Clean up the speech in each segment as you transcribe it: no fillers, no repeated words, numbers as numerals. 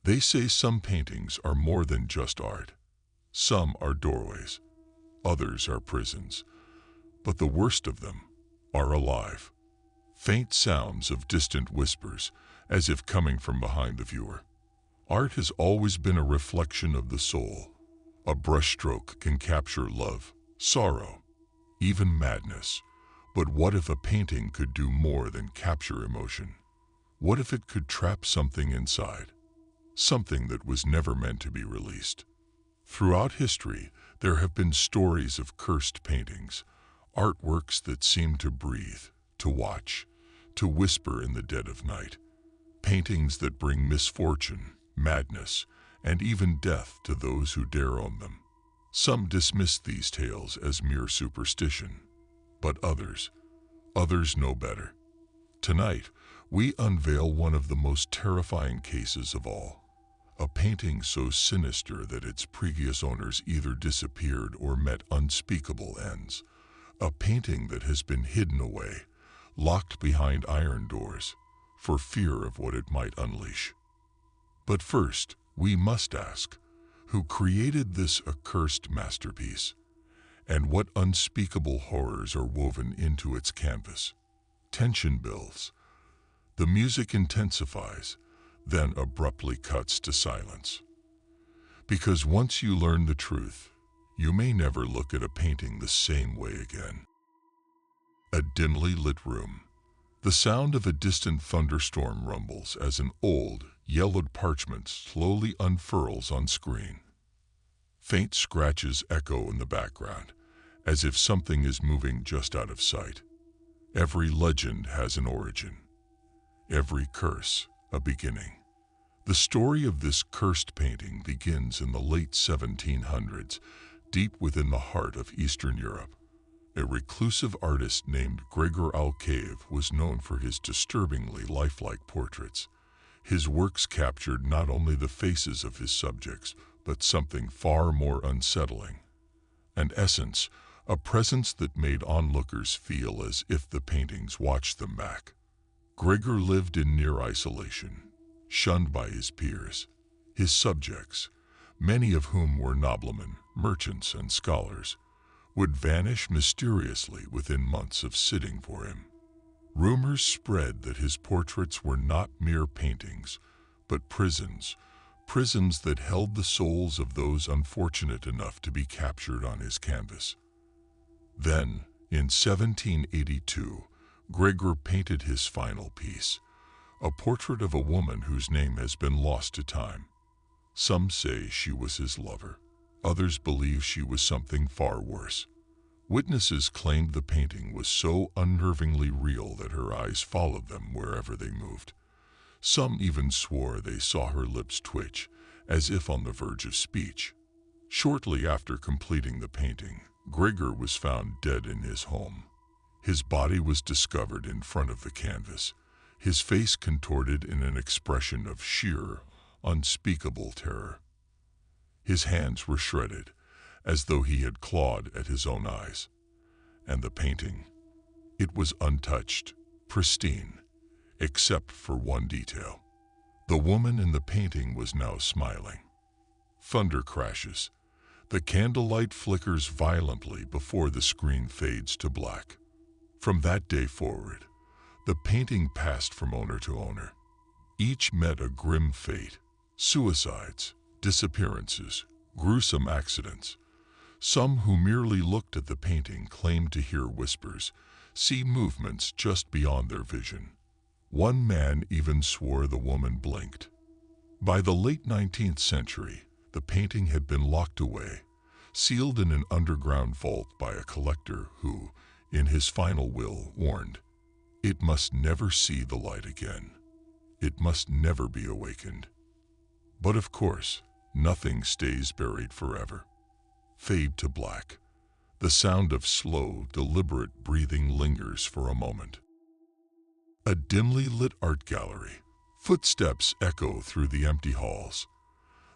They say some paintings are more than just art. Some are doorways, others are prisons, but the worst of them are alive. Faint sounds of distant whispers, as if coming from behind the viewer. Art has always been a reflection of the soul. A brushstroke can capture love, sorrow, even madness. But what if a painting could do more than capture emotion? What if it could trap something inside? Something that was never meant to be released. Throughout history, there have been stories of cursed paintings, artworks that seem to breathe, to watch, to whisper in the dead of night. Paintings that bring misfortune, madness, and even death to those who dare own them. Some dismiss these tales as mere superstition, but others know better. Tonight, we unveil one of the most terrifying cases of all. A painting so sinister that its previous owners either disappeared or met unspeakable ends. A painting that has been hidden away, locked behind iron doors, for fear of what it might unleash. But first, we must ask, who created this accursed masterpiece? And what unspeakable horrors are woven into its canvas? Tension builds. The music intensifies, then abruptly cuts to silence. Because once you learn the truth, you may never look at a painting the same way again. A dimly lit room. The sound of a distant thunderstorm rumbles as an old, yellowed parchment slowly unfurls on screen. Faint scratches echo in the background, as if something is moving just out of sight. Every legend has an origin. Every curse, a beginning. The story of this cursed painting begins in the late 1700s, deep within the heart of Eastern Europe. A reclusive artist named Gregor Alcave was known for his disturbingly lifelike portraits. His works captured not only the faces of his subjects, but something far more unsettling. An essence, a presence that made onlookers feel as if the paintings watched them back. Gregor lived in near isolation, shunned by his peers. His subjects, many of whom were noblemen, merchants, and scholars, would vanish mysteriously within months of sitting for him. Rumors spread that his portraits were not mere paintings, but prisons that held the souls of those unfortunate enough to be captured on his canvas. Then, in 1782, Gregor painted his final piece, a portrait of a woman whose name has been lost to time. Some say she was his lover. Others believe she was something far worse. Witnesses claimed the painting was so unnervingly real that her eyes followed them wherever they moved. Some even swore they saw her lips twitch, as if on the verge of speech. Shortly after completing the painting, Gregor was found dead in his home. His body was discovered in front of the canvas, his face contorted in an expression of sheer, unspeakable terror. His hands were shredded, as though he had clawed at his own eyes. And the painting, it was untouched, pristine, except for one detail. The woman in the painting was now smiling. Thunder crashes. The candlelight flickers violently before the screen fades to black. From that day forward, the painting passed from owner to owner. Each met a grim fate: suicides, disappearances, gruesome accidents. Some who merely looked at the painting claimed to hear whispers, see movements just beyond their vision. One man even swore the woman blinked. By the late 19th century, the painting had been locked away, sealed in an underground vault by a collector who, in his final will, warned, "It must never see the light again. It must never be awakened." But of course, nothing stays buried forever. Fade to black. The sound of slow, deliberate breathing lingers for a moment. A dimly lit art gallery. Footsteps echo through the empty halls.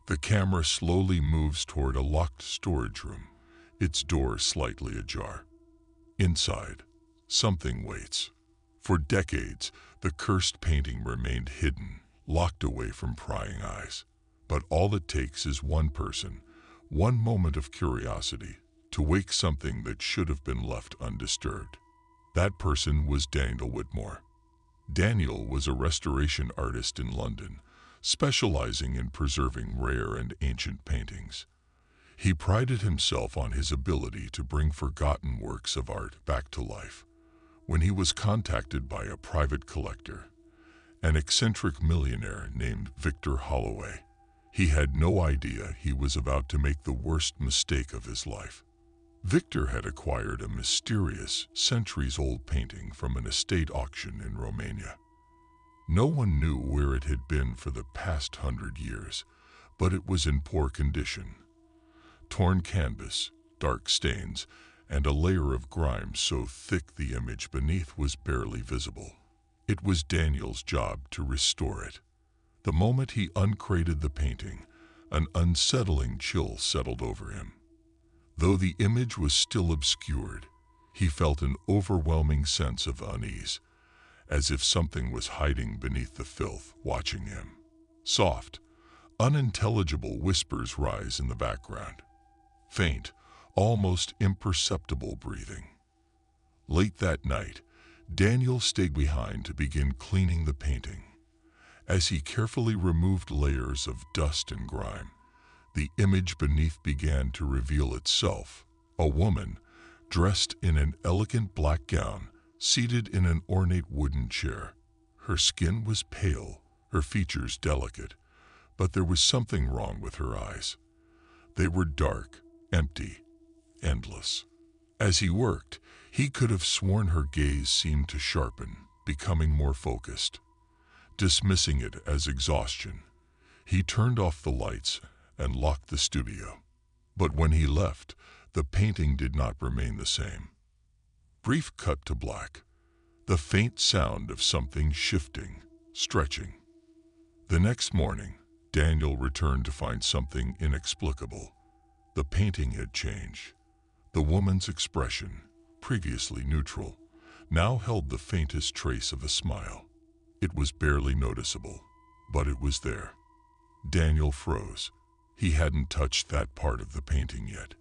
The camera slowly moves toward a locked storage room, its door slightly ajar. Inside, something waits. For decades, the cursed painting remained hidden, locked away from prying eyes. But all it takes is one person, one moment of curiosity, to wake something that should have been left undisturbed. That person was Daniel Whitmore. Daniel was a restoration artist in London, specializing in preserving rare and ancient paintings. He prided himself on his ability to bring forgotten works of art back to life. When he was contacted by a private collector, an eccentric millionaire named Victor Holloway, he had no idea he was about to make the worst mistake of his life. Victor had acquired a mysterious, centuries-old painting from an estate auction in Romania. No one knew where it had been for the past 100 years, but it was in poor condition. Torn canvas, dark stains, and a layer of grime so thick the image beneath was barely visible. It was Daniel's job to restore it. The moment he uncrated the painting, an unsettling chill settled over him. Though the image was still obscured, he felt an overwhelming sense of unease, as if something was hiding beneath the filth, watching him. Soft, unintelligible whispers rise in the background. Faint, almost imperceptible breathing. Late that night, Daniel stayed behind to begin cleaning the painting. As he carefully removed layers of dust and grime, the image beneath began to reveal itself. A woman, dressed in an elegant black gown, seated in an ornate wooden chair. Her skin was pale, her features delicate, but there was something wrong with her eyes. They were dark, empty, endless. As he worked, he could have sworn her gaze seemed to sharpen, becoming more focused. Dismissing it as exhaustion, he turned off the lights and locked the studio. But when he left, the painting did not remain the same. Brief cut to black, the faint sound of something shifting, stretching. The next morning, Daniel returned to find something inexplicable. The painting had changed. The woman's expression, previously neutral, now held the faintest trace of a smile. It was barely noticeable, but it was there. Daniel froze. He hadn't touched that part of the painting yet.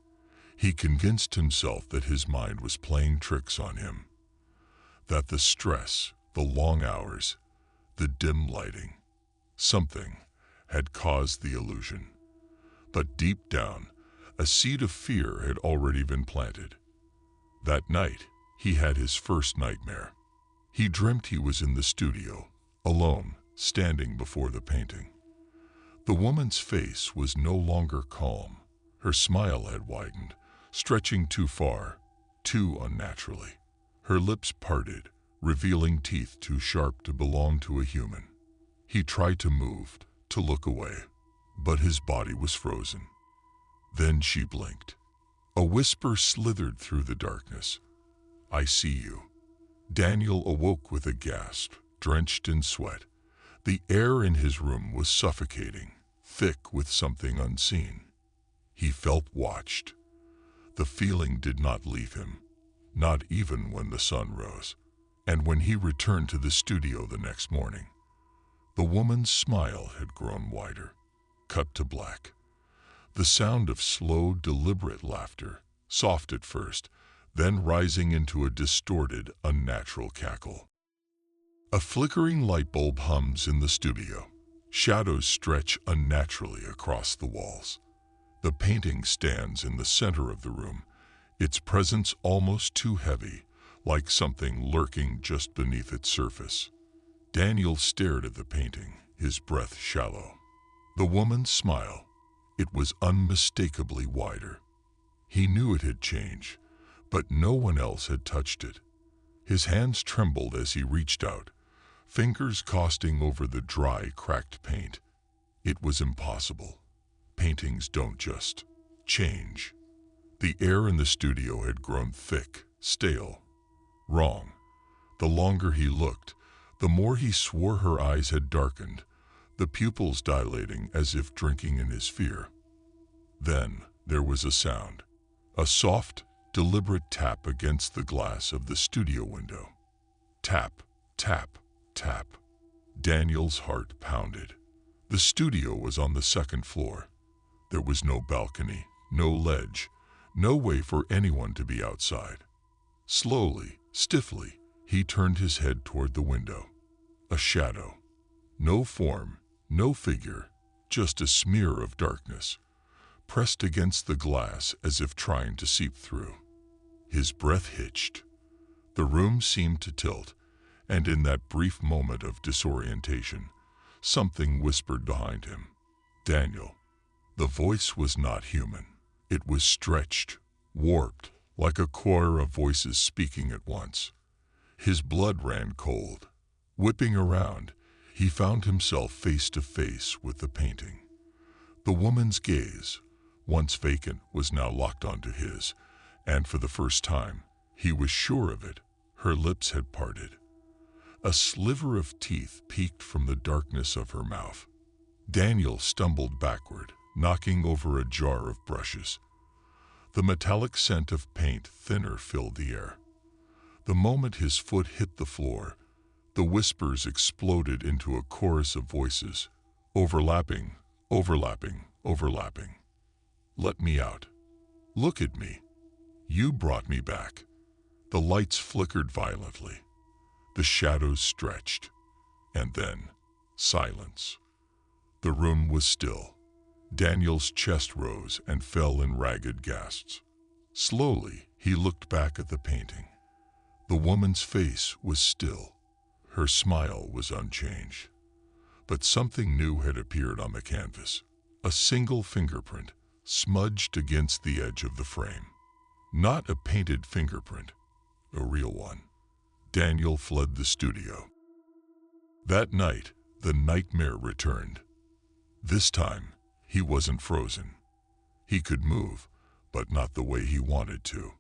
He convinced himself that his mind was playing tricks on him. That the stress, the long hours, the dim lighting, something had caused the illusion. But deep down, a seed of fear had already been planted. That night, he had his first nightmare. He dreamt he was in the studio, alone, standing before the painting. The woman's face was no longer calm. Her smile had widened, stretching too far, too unnaturally. Her lips parted, revealing teeth too sharp to belong to a human. He tried to move, to look away, but his body was frozen. Then she blinked. A whisper slithered through the darkness. "I see you." Daniel awoke with a gasp, drenched in sweat. The air in his room was suffocating, thick with something unseen. He felt watched. The feeling did not leave him, not even when the sun rose. And when he returned to the studio the next morning, the woman's smile had grown wider, cut to black. The sound of slow, deliberate laughter, soft at first, then rising into a distorted, unnatural cackle. A flickering light bulb hums in the studio. Shadows stretch unnaturally across the walls. The painting stands in the center of the room, its presence almost too heavy, like something lurking just beneath its surface. Daniel stared at the painting, his breath shallow. The woman's smile, it was unmistakably wider. He knew it had changed, but no one else had touched it. His hands trembled as he reached out, fingers costing over the dry, cracked paint. It was impossible. Paintings don't just change. The air in the studio had grown thick, stale, wrong. The longer he looked, the more he swore her eyes had darkened, the pupils dilating as if drinking in his fear. Then there was a sound, a soft, deliberate tap against the glass of the studio window. Tap, tap, tap. Daniel's heart pounded. The studio was on the second floor. There was no balcony, no ledge, no way for anyone to be outside. Slowly, stiffly, he turned his head toward the window. A shadow. No form, no figure, just a smear of darkness, pressed against the glass as if trying to seep through. His breath hitched. The room seemed to tilt, and in that brief moment of disorientation, something whispered behind him. Daniel. The voice was not human. It was stretched, warped, like a choir of voices speaking at once. His blood ran cold. Whipping around, he found himself face to face with the painting. The woman's gaze, once vacant, was now locked onto his, and for the first time, he was sure of it, her lips had parted. A sliver of teeth peeked from the darkness of her mouth. Daniel stumbled backward, knocking over a jar of brushes. The metallic scent of paint thinner filled the air. The moment his foot hit the floor, the whispers exploded into a chorus of voices, overlapping, overlapping, overlapping. Let me out. Look at me. You brought me back. The lights flickered violently. The shadows stretched. And then, silence. The room was still. Daniel's chest rose and fell in ragged gasps. Slowly, he looked back at the painting. The woman's face was still. Her smile was unchanged. But something new had appeared on the canvas. A single fingerprint, smudged against the edge of the frame. Not a painted fingerprint, a real one. Daniel fled the studio. That night, the nightmare returned. This time, he wasn't frozen. He could move, but not the way he wanted to.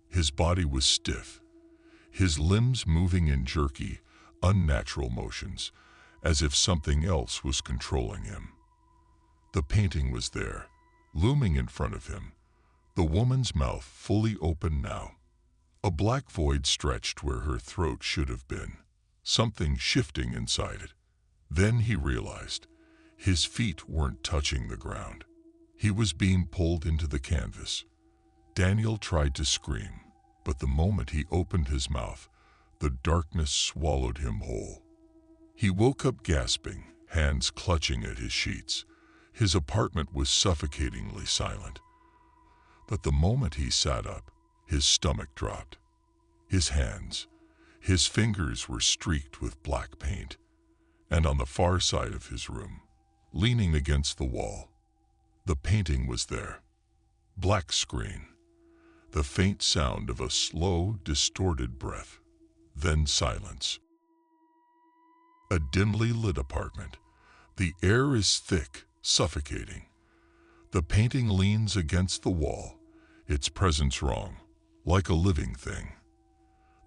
His body was stiff, his limbs moving in jerky, unnatural motions, as if something else was controlling him. The painting was there, looming in front of him, the woman's mouth fully open now. A black void stretched where her throat should have been, something shifting inside it. Then he realized his feet weren't touching the ground. He was being pulled into the canvas. Daniel tried to scream, but the moment he opened his mouth, the darkness swallowed him whole. He woke up gasping, hands clutching at his sheets. His apartment was suffocatingly silent. But the moment he sat up, his stomach dropped. His hands, his fingers were streaked with black paint, and on the far side of his room, leaning against the wall, the painting was there. Black screen, the faint sound of a slow, distorted breath, then silence. A dimly lit apartment. The air is thick, suffocating. The painting leans against the wall, its presence wrong, like a living thing.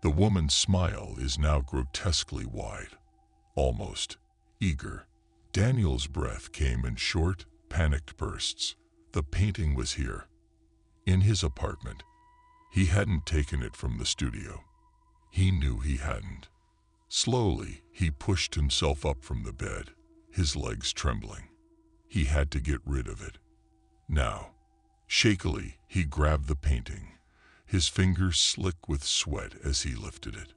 The woman's smile is now grotesquely wide, almost eager. Daniel's breath came in short, panicked bursts. The painting was here, in his apartment. He hadn't taken it from the studio. He knew he hadn't. Slowly, he pushed himself up from the bed, his legs trembling. He had to get rid of it. Now, shakily, he grabbed the painting, his fingers slick with sweat as he lifted it.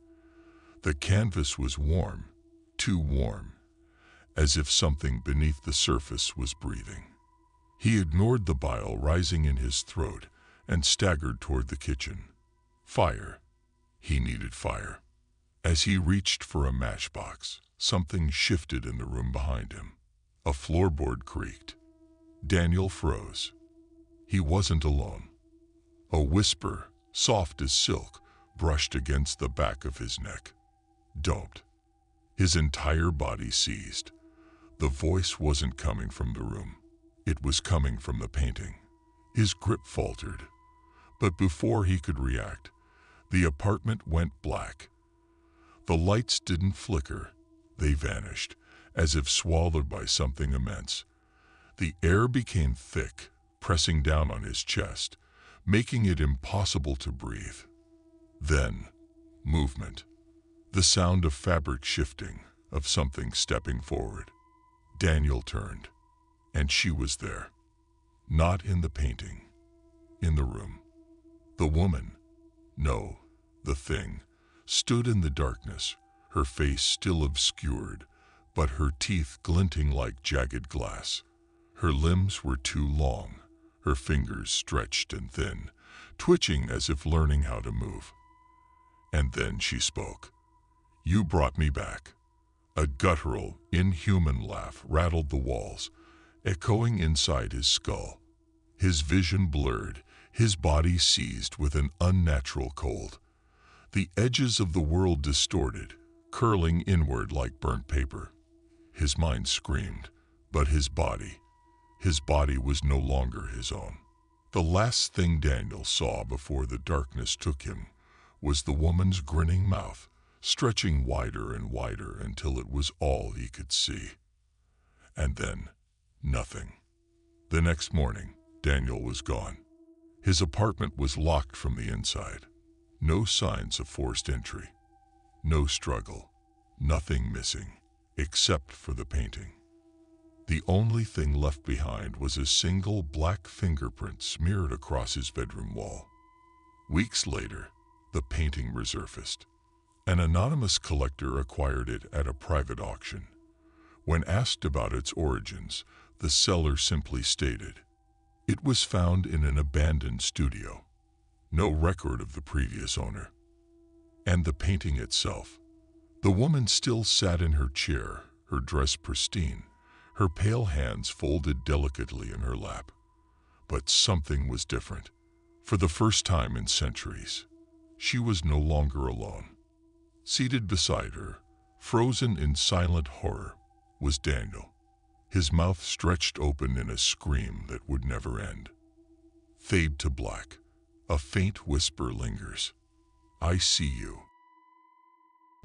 The canvas was warm, too warm, as if something beneath the surface was breathing. He ignored the bile rising in his throat and staggered toward the kitchen. Fire. He needed fire. As he reached for a matchbox, something shifted in the room behind him. A floorboard creaked. Daniel froze. He wasn't alone. A whisper, soft as silk, brushed against the back of his neck. Don't. His entire body seized. The voice wasn't coming from the room. It was coming from the painting. His grip faltered. But before he could react, the apartment went black. The lights didn't flicker. They vanished, as if swallowed by something immense. The air became thick, pressing down on his chest, making it impossible to breathe. Then, movement. The sound of fabric shifting, of something stepping forward. Daniel turned, and she was there. Not in the painting, in the room. The woman, no, the thing, stood in the darkness, her face still obscured, but her teeth glinting like jagged glass. Her limbs were too long, her fingers stretched and thin, twitching as if learning how to move. And then she spoke. "You brought me back." A guttural, inhuman laugh rattled the walls, echoing inside his skull. His vision blurred, his body seized with an unnatural cold. The edges of the world distorted, curling inward like burnt paper. His mind screamed, but his body was no longer his own. The last thing Daniel saw before the darkness took him was the woman's grinning mouth, stretching wider and wider until it was all he could see. And then, nothing. The next morning, Daniel was gone. His apartment was locked from the inside. No signs of forced entry. No struggle. Nothing missing, except for the painting. The only thing left behind was a single black fingerprint smeared across his bedroom wall. Weeks later, the painting resurfaced. An anonymous collector acquired it at a private auction. When asked about its origins, the seller simply stated, it was found in an abandoned studio. No record of the previous owner. And the painting itself. The woman still sat in her chair, her dress pristine, her pale hands folded delicately in her lap. But something was different. For the first time in centuries, she was no longer alone. Seated beside her, frozen in silent horror, was Daniel, his mouth stretched open in a scream that would never end. Fade to black. A faint whisper lingers. "I see you."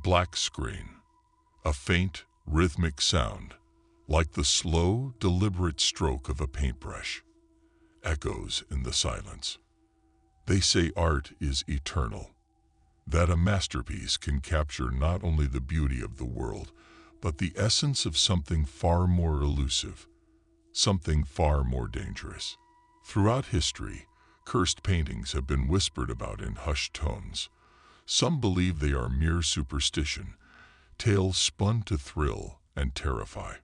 Black screen. A faint, rhythmic sound, like the slow, deliberate stroke of a paintbrush, echoes in the silence. They say art is eternal, that a masterpiece can capture not only the beauty of the world, but the essence of something far more elusive, something far more dangerous. Throughout history, cursed paintings have been whispered about in hushed tones. Some believe they are mere superstition, tales spun to thrill and terrify.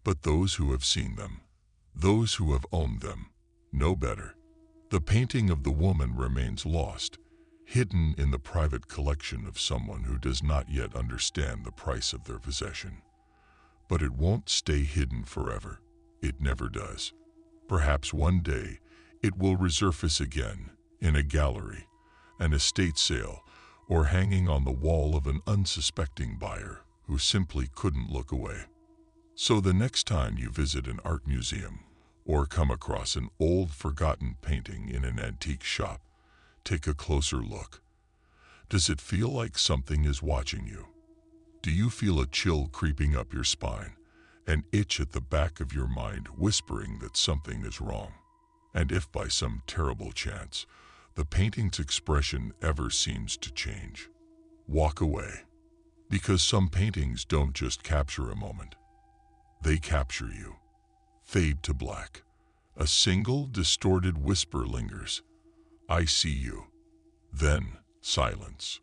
But those who have seen them, those who have owned them, know better. The painting of the woman remains lost, hidden in the private collection of someone who does not yet understand the price of their possession. But it won't stay hidden forever. It never does. Perhaps one day, it will resurface again in a gallery, an estate sale, or hanging on the wall of an unsuspecting buyer who simply couldn't look away. So the next time you visit an art museum or come across an old forgotten painting in an antique shop, take a closer look. Does it feel like something is watching you? Do you feel a chill creeping up your spine, an itch at the back of your mind whispering that something is wrong? And if by some terrible chance, the painting's expression ever seems to change, walk away. Because some paintings don't just capture a moment. They capture you. Fade to black. A single distorted whisper lingers. "I see you." Then silence.